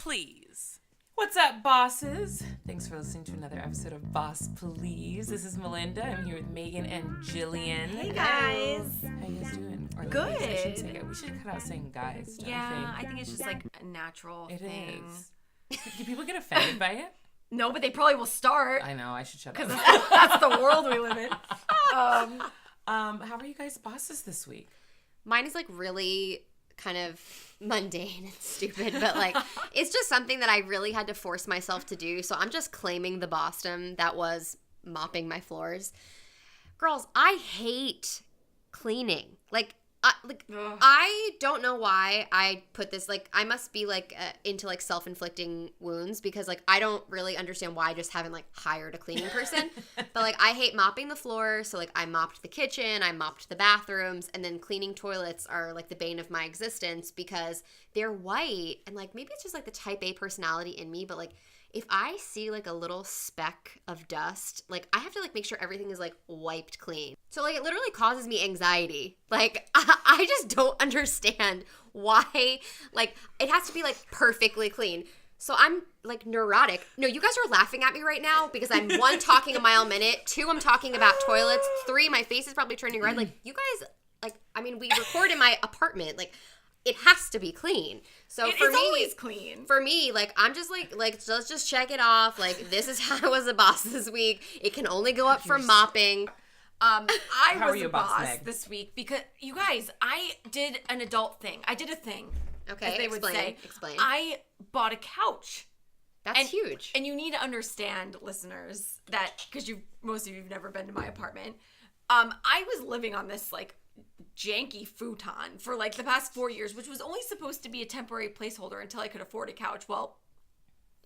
Please. What's up, bosses? Thanks for listening to another episode of Boss Please. This is Malynda. I'm here with Meghan and Jillian. Hey, guys. How you guys doing? Or Good. Ladies, I shouldn't say guys. We should cut out saying guys. Don't you I think? think it's just like a natural thing. Is. Do people get offended by it? No, but they probably will start. I know. I should shut up. Because that's the world we live in. How are you guys bosses this week? Mine is like really kind of mundane and stupid, but like it's just something that I really had to force myself to do. So I'm just claiming the bossdom that was mopping my floors. Girls, I hate cleaning. I don't know why I put this, like, I must be, like, into, like, self-inflicting wounds because, like, I don't really understand why I just haven't, like, hired a cleaning person. But, like, I hate mopping the floor, so, like, I mopped the kitchen, I mopped the bathrooms, and then cleaning toilets are, like, the bane of my existence because they're white, and, like, maybe it's just, like, the type A personality in me, but, like, if I see, like, a little speck of dust, like, I have to, like, make sure everything is, like, wiped clean. So, like, it literally causes me anxiety. Like, I just don't understand why, like, it has to be, like, perfectly clean. So I'm, like, neurotic. No, you guys are laughing at me right now because I'm, 1, talking a mile a minute, 2, I'm talking about toilets, 3, my face is probably turning red. Like, you guys, like, I mean, we record in my apartment, like, it has to be clean. So It's for me, always clean. For me, like, I'm just like let's just check it off. Like, this is how I was a boss this week. It can only go up from mopping. I How was are you a a boss, boss Meg? this week because, you guys, I did an adult thing. I did a thing. Okay, as they would say. Explain. I bought a couch. That's huge. And you need to understand, listeners, that, because most of you have never been to my apartment, I was living on this, like, janky futon for like the past 4 years, which was only supposed to be a temporary placeholder until I could afford a couch. Well,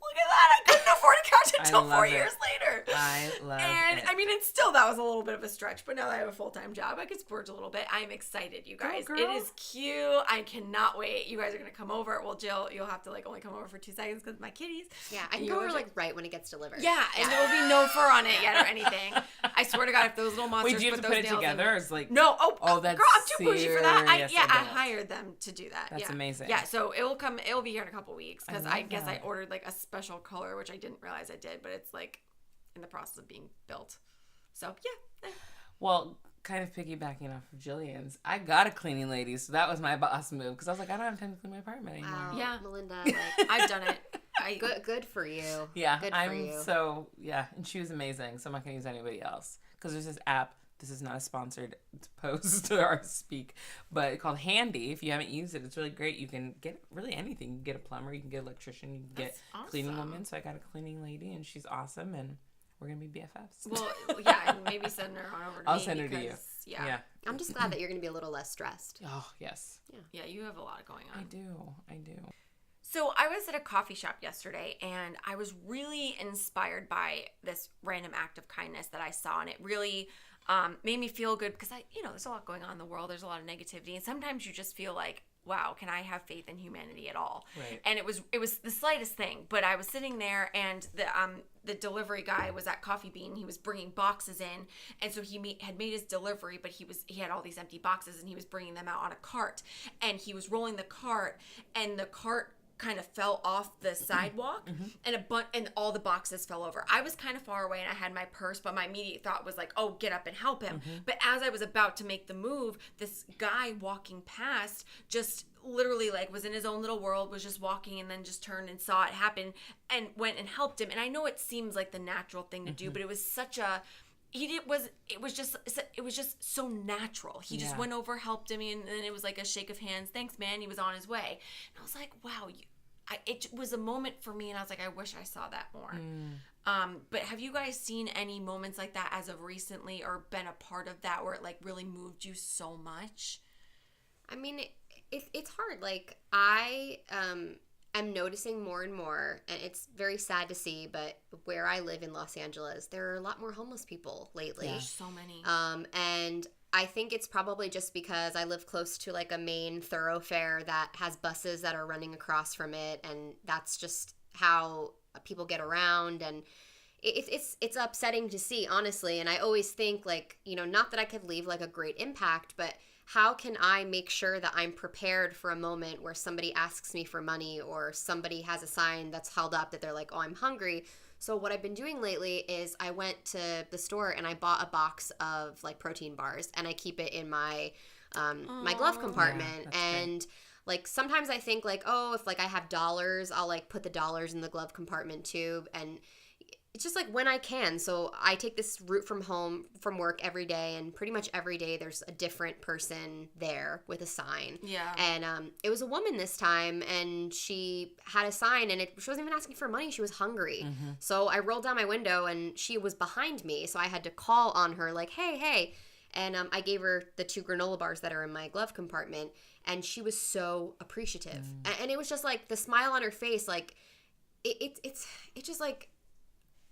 look at that. I couldn't afford a couch until 4 years later. I love and it. I mean, that was a little bit of a stretch, but now that I have a full-time job, I can splurge a little bit. I'm excited, you guys. Girl. It is cute. I cannot wait. You guys are going to come over. Well, Jill, you'll have to like only come over for 2 seconds because my kitties. Yeah, I can go over like right when it gets delivered. Yeah, and there will be no fur on it yet or anything. I swear to God, if those little monsters Wait, do you have to put it together? Or is like no, that's girl, I'm too bougie for that. I adult. hired them to do that. That's amazing. Yeah, so it'll be here in a couple weeks because I guess that. I ordered like a special color, which I didn't realize I did, but it's like in the process of being built. So yeah. Well, kind of piggybacking off of Jillian's, I got a cleaning lady, so that was my boss move because I was like, I don't have time to clean my apartment anymore. Wow, Yeah. Malynda, like, I've done it. good for you. Yeah, good for I'm you. and she was amazing, so I'm not going to use anybody else because there's this app. This is not a sponsored post or speak, but called Handy. If you haven't used it, it's really great. You can get really anything. You can get a plumber, you can get an electrician, you can get That's cleaning awesome. woman. So I got a cleaning lady, and she's awesome, and we're going to be BFFs. Well, yeah, and maybe send her on over to me. I'll send her to you. because, Yeah. I'm just glad that you're going to be a little less stressed. Oh, yes. Yeah, you have a lot going on. I do. So I was at a coffee shop yesterday and I was really inspired by this random act of kindness that I saw, and it really made me feel good because there's a lot going on in the world. There's a lot of negativity, and sometimes you just feel like, wow, can I have faith in humanity at all? Right. And it was the slightest thing, but I was sitting there and the delivery guy was at Coffee Bean. He was bringing boxes in, and so he had made his delivery, but he had all these empty boxes and he was bringing them out on a cart, and he was rolling the cart, and the cart kind of fell off the sidewalk and all the boxes fell over. I was kind of far away and I had my purse, but my immediate thought was like, oh, get up and help him. But as I was about to make the move, this guy walking past just literally like was in his own little world, was just walking, and then just turned and saw it happen and went and helped him. And I know it seems like the natural thing to do, but it was such a it was just so natural. He just went over, helped him, and then it was like a shake of hands. Thanks, man. He was on his way. And I was like, wow, it was a moment for me, and I was like, I wish I saw that more. But have you guys seen any moments like that as of recently, or been a part of that where it like really moved you so much? I mean, it's hard. Like, I am noticing more and more, and it's very sad to see, but where I live in Los Angeles, there are a lot more homeless people lately. Yeah. There's so many. And I think it's probably just because I live close to like a main thoroughfare that has buses that are running across from it, and that's just how people get around, and it's upsetting to see, honestly. And I always think, like, not that I could leave like a great impact, but how can I make sure that I'm prepared for a moment where somebody asks me for money or somebody has a sign that's held up that they're like, oh, I'm hungry. So what I've been doing lately is I went to the store and I bought a box of like protein bars, and I keep it in my my glove compartment. Yeah, and like sometimes I think like, oh, if like I have dollars, I'll like put the dollars in the glove compartment too. And it's just like when I can. So I take this route from work every day, and pretty much every day there's a different person there with a sign. Yeah. And it was a woman this time, and she had a sign, and she wasn't even asking for money. She was hungry. Mm-hmm. So I rolled down my window, and she was behind me. So I had to call on her like, hey. And I gave her the 2 granola bars that are in my glove compartment, and she was so appreciative. And it was just like the smile on her face, like it's just like,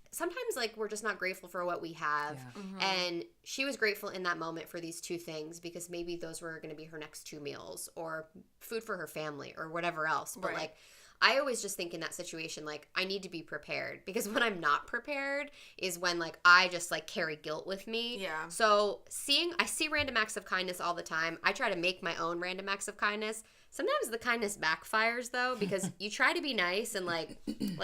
sometimes like we're just not grateful for what we have. Yeah. Mm-hmm. And she was grateful in that moment for these 2 things, because maybe those were going to be her next 2 meals or food for her family or whatever else. But Right. like, I always just think in that situation, like, I need to be prepared, because when I'm not prepared is when like I just like carry guilt with me. Yeah. So I see random acts of kindness all the time. I try to make my own random acts of kindness. Sometimes the kindness backfires though, because you try to be nice, and like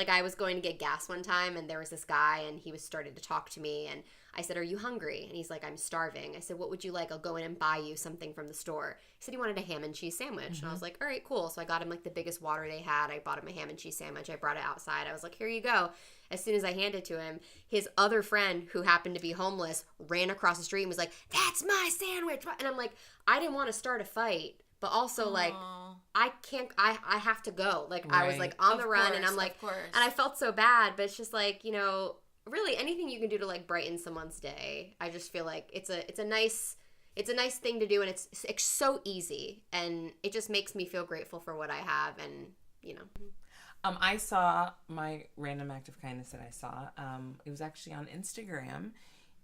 I was going to get gas one time, and there was this guy, and he was starting to talk to me, and I said, "Are you hungry?" And he's like, "I'm starving." I said, "What would you like? I'll go in and buy you something from the store." He said he wanted a ham and cheese sandwich. And I was like, "All right, cool." So I got him like the biggest water they had. I bought him a ham and cheese sandwich. I brought it outside. I was like, "Here you go." As soon as I handed it to him, his other friend, who happened to be homeless, ran across the street and was like, "That's my sandwich." And I'm like, I didn't want to start a fight, but also like, Aw. I can't, I have to go. Like, I was Right. like on Of the run, and course, I'm like, of course. and I felt so bad, but it's just like, really anything you can do to like brighten someone's day. I just feel like it's a nice thing to do, and it's so easy, and it just makes me feel grateful for what I have. And I saw my random act of kindness that I saw. It was actually on Instagram,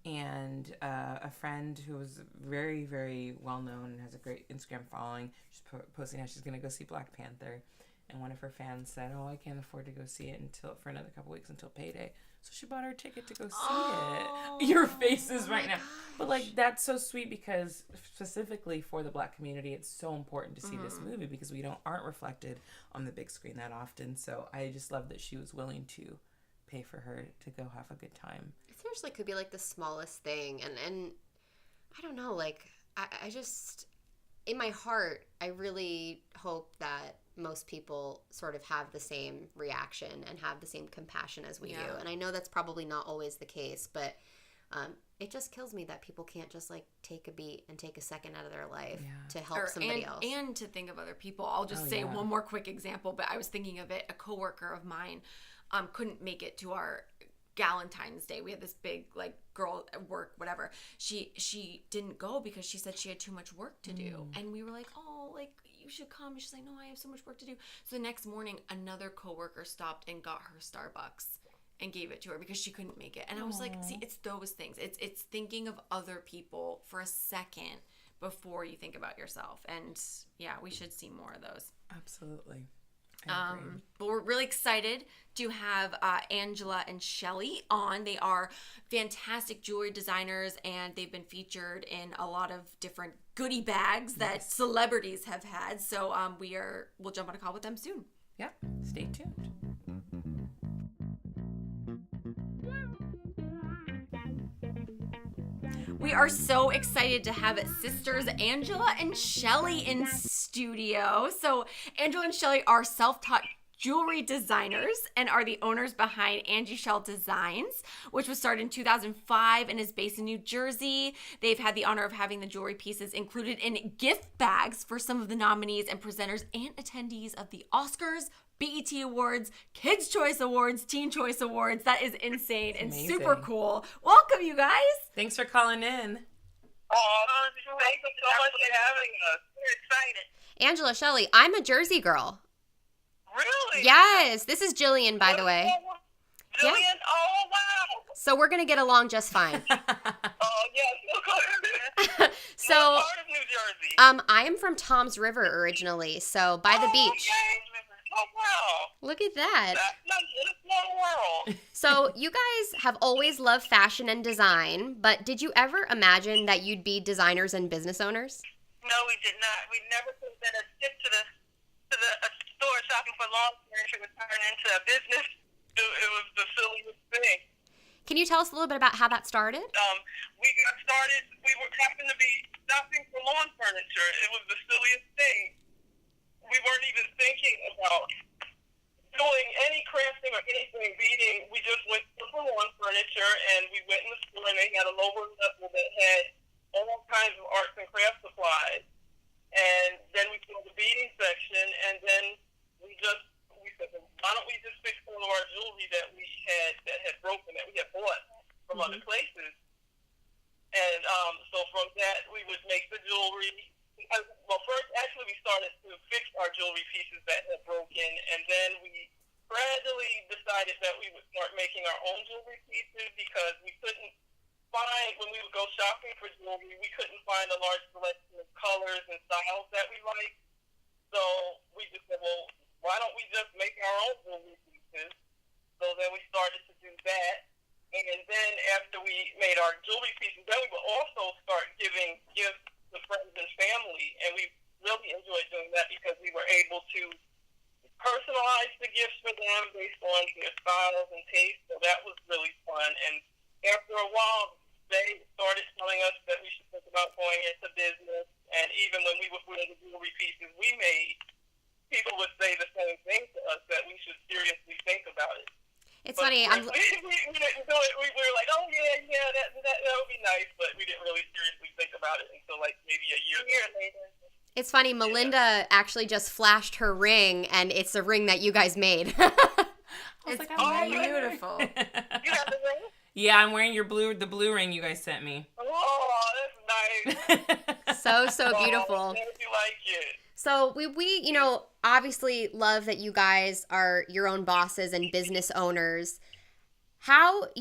and a friend who was very, very well known and has a great Instagram following, she's posting how she's going to go see Black Panther. And one of her fans said, "Oh, I can't afford to go see it for another couple weeks until payday." So she bought her a ticket to go see it. Your faces right now. But like, that's so sweet, because specifically for the Black community, it's so important to see this movie, because we aren't reflected on the big screen that often. So I just love that she was willing to pay for her to go have a good time. it seriously could be like the smallest thing. And I don't know, like, I just, in my heart, I really hope that most people sort of have the same reaction and have the same compassion as we do. And I know that's probably not always the case, but it just kills me that people can't just like take a beat and take a second out of their life to help somebody else. And to think of other people. I'll just say one more quick example, but I was thinking of it. A coworker of mine couldn't make it to our Galentine's Day. We had this big like girl at work, whatever. She didn't go because she said she had too much work to do. And we were like, "Oh, like, you should come." And she's like, "No, I have so much work to do." So the next morning, another coworker stopped and got her Starbucks and gave it to her because she couldn't make it. And I was like, see, it's those things. It's thinking of other people for a second before you think about yourself. And yeah, we should see more of those. Absolutely. But we're really excited to have Angela and Shelley on. They are fantastic jewelry designers, and they've been featured in a lot of different goodie bags that celebrities have had. So we'll jump on a call with them soon. Yep. Stay tuned. We are so excited to have sisters Angela and Shelley in studio. So Angela and Shelley are self-taught jewelry designers and are the owners behind AngieShel Designs, which was started in 2005 and is based in New Jersey. They've had the honor of having the jewelry pieces included in gift bags for some of the nominees and presenters and attendees of the Oscars, BET Awards, Kids' Choice Awards, Teen Choice Awards. That is insane and super cool. Welcome, you guys. Thanks for calling in. Oh, thank you so much for having us. We're excited. Angela, Shelley, I'm a Jersey girl. Really? Yes, this is Jillian, by the way. Jillian? Oh, wow. So we're going to get along just fine. Oh, yes. So, what part of New Jersey? I am from Tom's River originally, so by the beach. Okay. Oh, wow. Look at that. That's a small world. So you guys have always loved fashion and design, but did you ever imagine that you'd be designers and business owners? No, we did not. We never thought that a trip to the store shopping for lawn furniture would turn into a business. It was the silliest thing. Can you tell us a little bit about how that started? We got started. We happened to be shopping for lawn furniture. It was the silliest thing. We weren't even thinking about doing any crafting or anything beading. We just went for lawn furniture, and we went in the store, and they had a lower level that had all kinds of arts and craft supplies. And then we saw the beading section, and then we said, why don't we just fix all of our jewelry that had broken, that we had bought from other places. And so from that, we would make the jewelry. Well, first, actually, we started to fix our jewelry pieces that had broken, and then we gradually decided that we would start making our own jewelry pieces because we couldn't find, when we would go shopping for jewelry, we couldn't find a large selection of colors and styles that we liked. So we just said, well, why don't we just make our own jewelry pieces? So then we started to do that. And then after we made our jewelry pieces, then we would also start giving gifts to friends and family. And we really enjoyed doing that because we were able to personalize the gifts for them based on their styles and tastes. So that was really fun. And after a while, they started telling us that we should think about going into business. And even when we were putting the jewelry pieces we made, people would say the same thing to us, that we should seriously think about it. It's funny. We didn't do it. We were like, oh, yeah, that would be nice. But we didn't really seriously think about it until like maybe a year later. It's funny. Malynda actually just flashed her ring, and it's a ring that you guys made. It's like, beautiful. You have the ring? Yeah, I'm wearing the blue ring you guys sent me. Oh, that's nice. So beautiful. Oh, you like it. So we obviously love that you guys are your own bosses and business owners. How,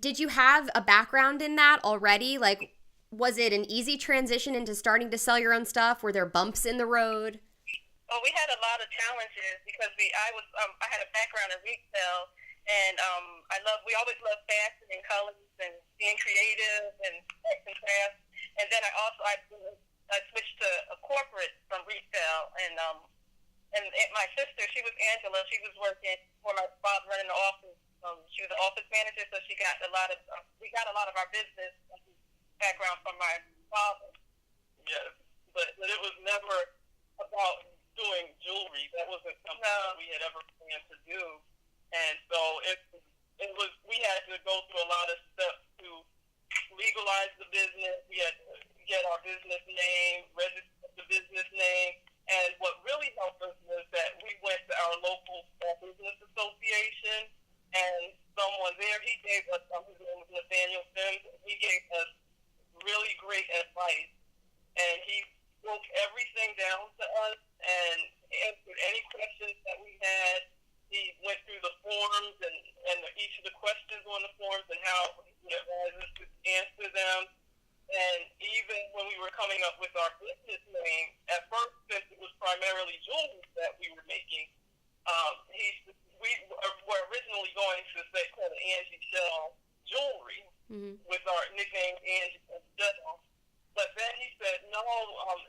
did you have a background in that already? Like, was it an easy transition into starting to sell your own stuff? Were there bumps in the road? Well, we had a lot of challenges because I had a background in retail, and we always loved fashion and colors and being creative and arts and crafts. And then I switched to a corporate from retail, and my sister, she was Angela. She was working for my father running the office. She was an office manager, so we got a lot of our business background from my father. Yes, but it was never about doing jewelry. That wasn't something we had ever planned to do, and so it was. We had to go through a lot of steps to legalize the business. We had to get our business name, register the business name, and what really helped us was that we went to our local small business association, and someone there, he gave us, his name was Nathaniel Sims, he gave us really great advice, and he broke everything down to us and answered any questions that we had. He went through the forms and each of the questions on the forms and how he would advise us to answer them. And even when we were coming up with our business name, at first, since it was primarily jewelry that we were making, we were originally going to say called AngieShel Jewelry with our nickname AngieShel. But then he said, no,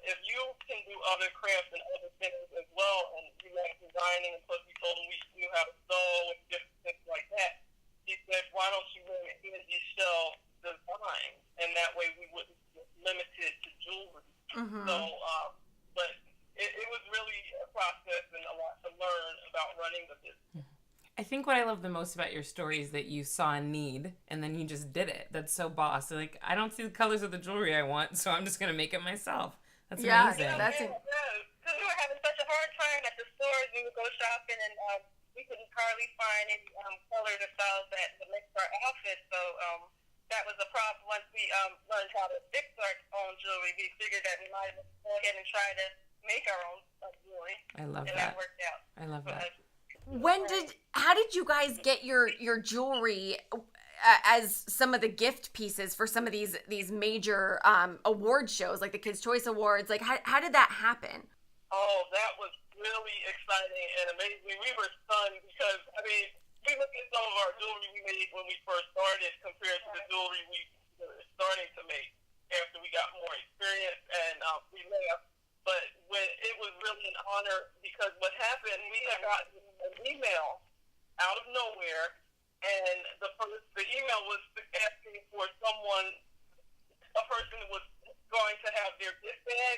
if you can do other crafts and other things as well, and we like designing, and plus we told him we knew how to sew and different things like that, he said, why don't you name it AngieShel Design? And that way we wouldn't be limited to jewelry. So, but it was really a process and a lot to learn about running the business. I think what I love the most about your story is that you saw a need and then you just did it. That's so boss. Like, I don't see the colors of the jewelry I want, so I'm just going to make it myself. That's amazing. That's because we were having such a hard time at the stores. We would go shopping and we couldn't hardly find any colors or styles that would make our outfits. So that was a problem. Once we learned how to fix our own jewelry, we figured that we might go ahead and try to make our own jewelry. I love and that. that worked out. I love that. How did you guys get your jewelry as some of the gift pieces for some of these major award shows like the Kids' Choice Awards? Like how did that happen? Oh, that was really exciting and amazing. We were stunned because we looked at some of our jewelry we made when we first started compared to the jewelry we were starting to make, after we got more experience, and we left. But when it was really an honor, because what happened, we had gotten an email out of nowhere, and the email was asking for a person was going to have their gift bag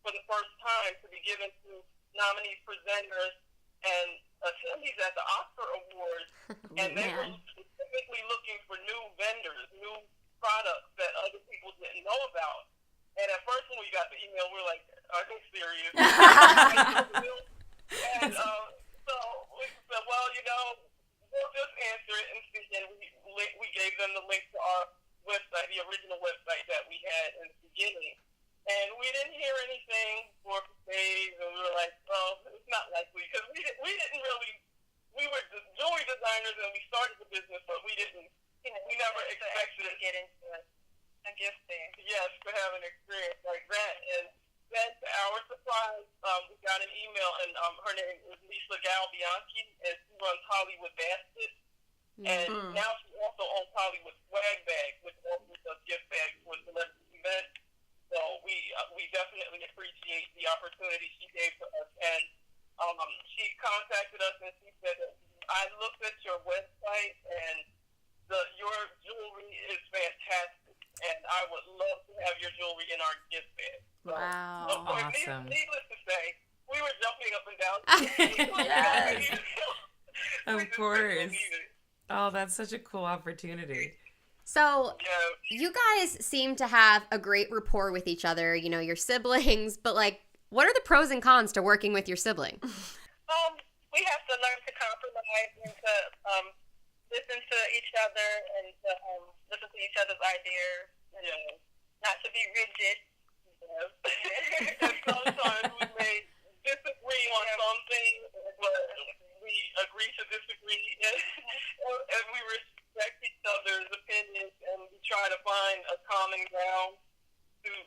for the first time to be given to nominees, presenters, and attendees at the Oscar Awards, and they were specifically looking for new vendors, new products that other people didn't know about. And at first when we got the email, we were like, are they serious? And so we said, well, we'll just answer it and see. And we gave them the link to our website, the original website that we had in the beginning. And we didn't hear anything for days, and we were like, well, it's not likely, because we didn't really, we were jewelry designers and we started the business, but we never expected to get into a gift thing. Yes, to have an experience like that. And then to our surprise, we got an email, and her name is Lisa Bianchi, and she runs Hollywood Baskets. And now she also owns Hollywood Swag Bags, which also does gift bags for celebrity events. So we definitely appreciate the opportunity she gave to us. And she contacted us and she said, I looked at your website and your jewelry is fantastic, and I would love to have your jewelry in our gift bag. So, wow, of course, awesome. Needless to say, we were jumping up and down. Yes. Of course. Oh, that's such a cool opportunity. So you guys seem to have a great rapport with each other, your siblings, but what are the pros and cons to working with your sibling? We have to learn to compromise and to listen to each other and to listen to each other's ideas, not to be rigid. And sometimes we may disagree on something, but we agree to disagree, and we respect each other's opinions, and we try to find a common ground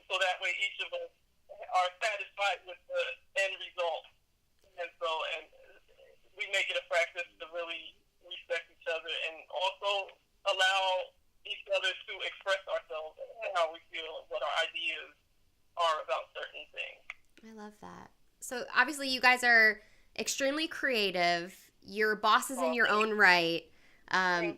so that way each of us are satisfied with the end result. And we make it a practice to really respect each other and also allow each other to express ourselves and how we feel and what our ideas are about certain things. I love that. So obviously you guys are extremely creative. You're bosses in your own right. Do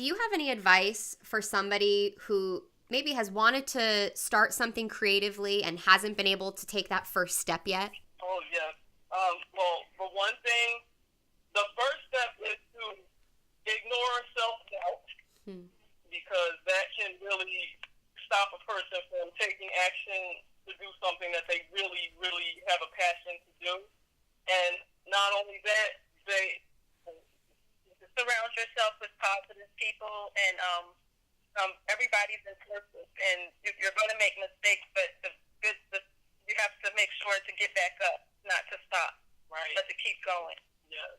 you have any advice for somebody who maybe has wanted to start something creatively and hasn't been able to take that first step yet? Oh, yes. Well, for one thing, the first step is to ignore self-doubt, because that can really stop a person from taking action to do something that they really, really have a passion to do. And not only that, they surround yourself with positive people, and everybody's imperfect, and you're going to make mistakes, but you have to make sure to get back up, not to stop, right? But to keep going. Yes.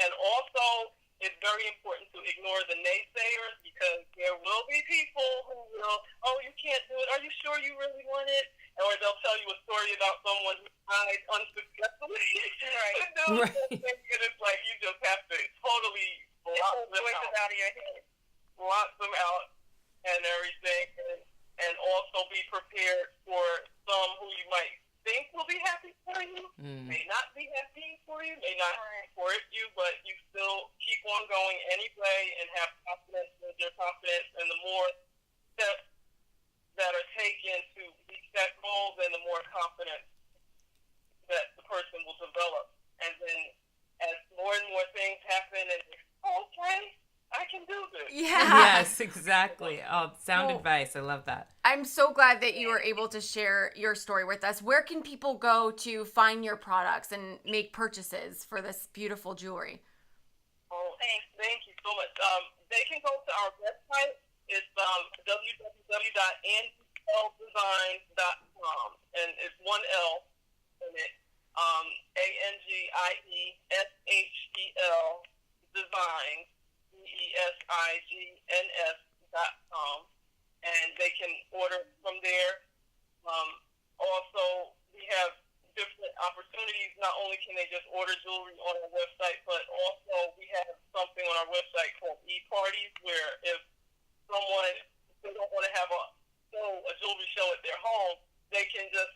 And also, it's very important to ignore the naysayers, because there will be people who will, oh, you can't do it. Are you sure you really want it? Or they'll tell you a story about someone who tried unsuccessfully. Right. And it's like you just have to totally block them out of your head. Block them out and everything. And also be prepared for some who you might think will be happy for you, may not be happy for you, may not support you, but you still keep on going anyway and have confidence in your confidence. And the more steps that are taken to reach that goal, then the more confidence that the person will develop. And then as more and more things happen, and okay, I can do this. Yeah. Yes, exactly. Oh, sound advice. I love that. I'm so glad that you were able to share your story with us. Where can people go to find your products and make purchases for this beautiful jewelry? Oh, thank you so much. They can go to our website. It's www.angiesheldesigns.com, and it's one L in it. AngieShel Designs. DESIGNS.com, and they can order from there. Also, we have different opportunities. Not only can they just order jewelry on our website, but also we have something on our website called e-parties, where if someone, they don't want to have a throw a jewelry show at their home, they can just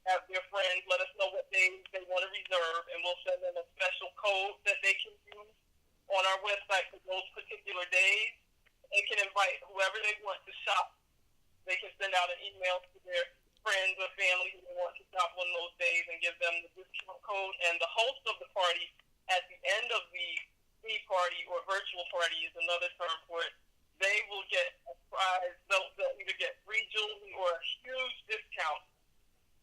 have their friends let us know what days they want to reserve, and we'll send them a special code that they can use on our website for those particular days. They can invite whoever they want to shop. They can send out an email to their friends or family who want to shop on those days and give them the discount code. And the host of the party at the end of the party, or virtual party is another term for it, they will get a prize. They'll either get free jewelry or a huge discount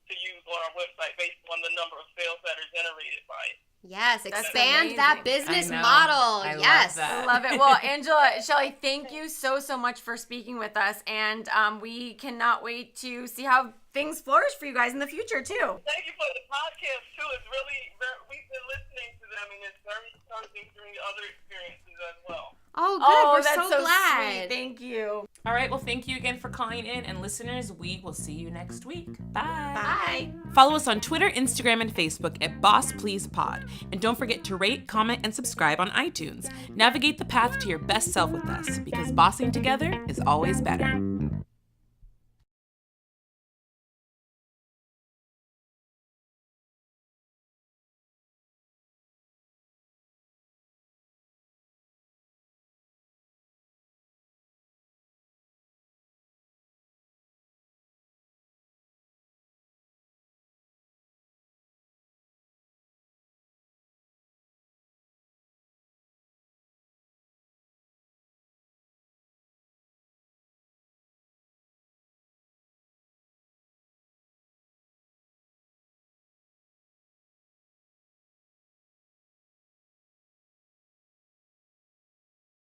to use on our website based on the number of sales that are generated by it. Yes, That's expand that amazing. business I know. model. I love Yes. that. I love it. Well, Angela, Shelley, thank you so much for speaking with us, and we cannot wait to see how things flourish for you guys in the future too. Thank you for the podcast too. It's really we've been listening to them, and it's very encouraging during the other experiences as well. Oh, good. We're that's so glad. sweet. Thank you. All right, well, thank you again for calling in. And listeners, we will see you next week. Bye. Bye. Follow us on Twitter, Instagram, and Facebook at Boss Please Pod. And don't forget to rate, comment, and subscribe on iTunes. Navigate the path to your best self with us, because bossing together is always better.